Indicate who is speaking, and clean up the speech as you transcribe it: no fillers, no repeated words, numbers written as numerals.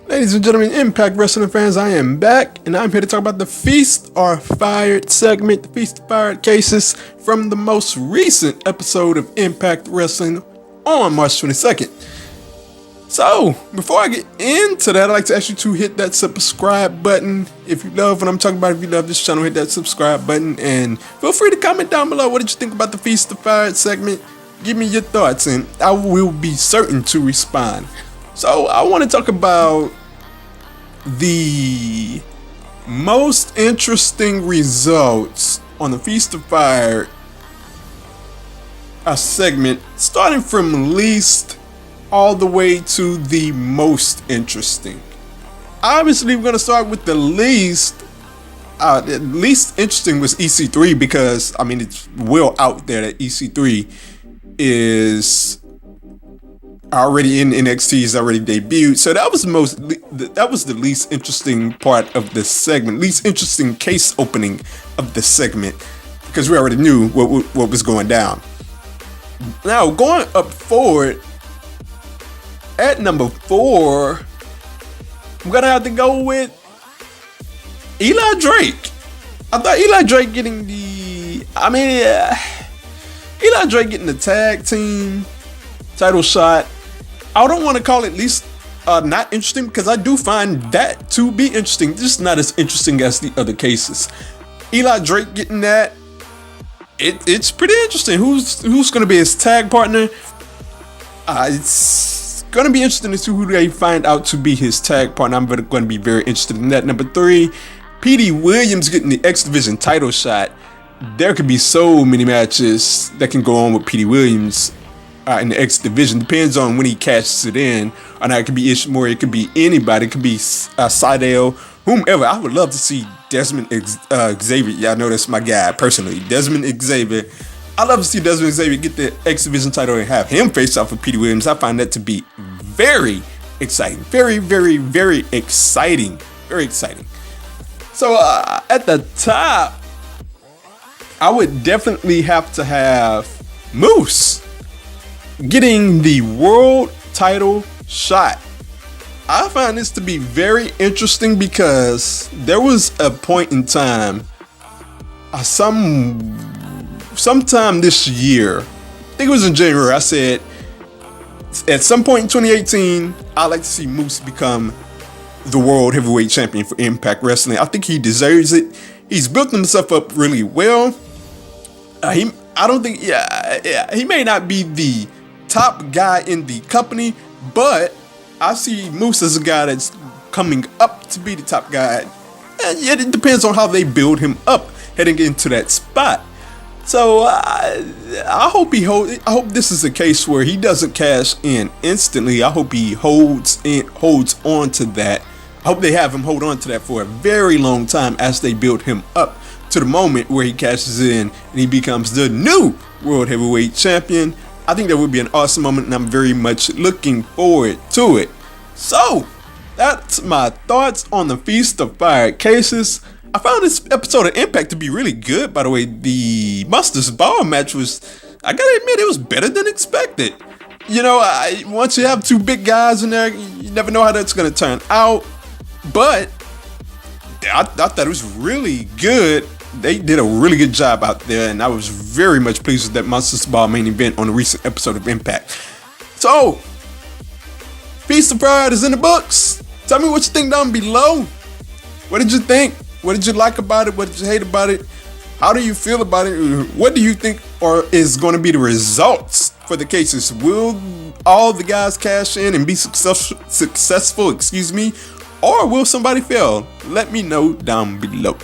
Speaker 1: Ladies and gentlemen, Impact Wrestling fans, I am back, and I'm here to talk about the Feast or Fired segment, the Feast or Fired cases from the most recent episode of Impact Wrestling on March 22nd. So, before I get into that, I'd like to ask you to hit that subscribe button. If you love what I'm talking about, if you love this channel, hit that subscribe button, and feel free to comment down below. What did you think about the Feast or Fired segment? Give me your thoughts, and I will be certain to respond. So, I want to talk about the most interesting results on the Feast or Fired segment, starting from least all the way to the most interesting. Obviously, we're going to start with the least. The least interesting was EC3 because, I mean, it's well out there that EC3 is already in NXT, is already debuted. So that was the least interesting part of the segment, least interesting case opening of the segment, because we already knew what was going down. Now, going up forward, at number 4, I'm gonna have to go with Eli Drake. I thought Eli Drake getting Eli Drake getting the tag team title shot, I don't want to call it least not interesting, because I do find that to be interesting, just not as interesting as the other cases. Eli Drake getting that, it's pretty interesting. Who's going to be his tag partner? It's going to be interesting to see who they find out to be his tag partner. I'm going to be very interested in that. Number 3, Petey Williams getting the X Division title shot. There could be so many matches that can go on with Petey Williams in the X Division. Depends on when he cashes it in. Or now it could be Ishimori, it could be anybody, it could be Sydal, whomever. I would love to see Desmond Xavier. Y'all know that's my guy personally, Desmond Xavier. I love to see Desmond Xavier get the X Division title and have him face off with Petey Williams. I find that to be very exciting, very, very, very exciting, very exciting. So at the top, I would definitely have to have Moose getting the world title shot. I find this to be very interesting because there was a point in time, sometime this year, I think it was in January, I said at some point in 2018, I'd like to see Moose become the world heavyweight champion for Impact Wrestling. I think he deserves it. He's built himself up really well. He may not be the top guy in the company, but I see Moose as a guy that's coming up to be the top guy, and yet it depends on how they build him up heading into that spot. So I hope this is a case where he doesn't cash in instantly. I hope he holds on to that. I hope they have him hold on to that for a very long time as they build him up to the moment where he cashes in and he becomes the new world heavyweight champion. I think that would be an awesome moment, and I'm very much looking forward to it. So, that's my thoughts on the Feast or Fired cases. I found this episode of Impact to be really good, by the way. The Monsters Ball match was, I gotta admit, it was better than expected. You know, once you have two big guys in there, you never know how that's gonna turn out. But I thought it was really good. They did a really good job out there, and I was very much pleased with that Monsters Ball main event on a recent episode of Impact. So, Feast or Fired is in the books. Tell me what you think down below. What did you think? What did you like about it? What did you hate about it? How do you feel about it? What do you think is going to be the results for the cases? Will all the guys cash in and be successful? Or will somebody fail? Let me know down below.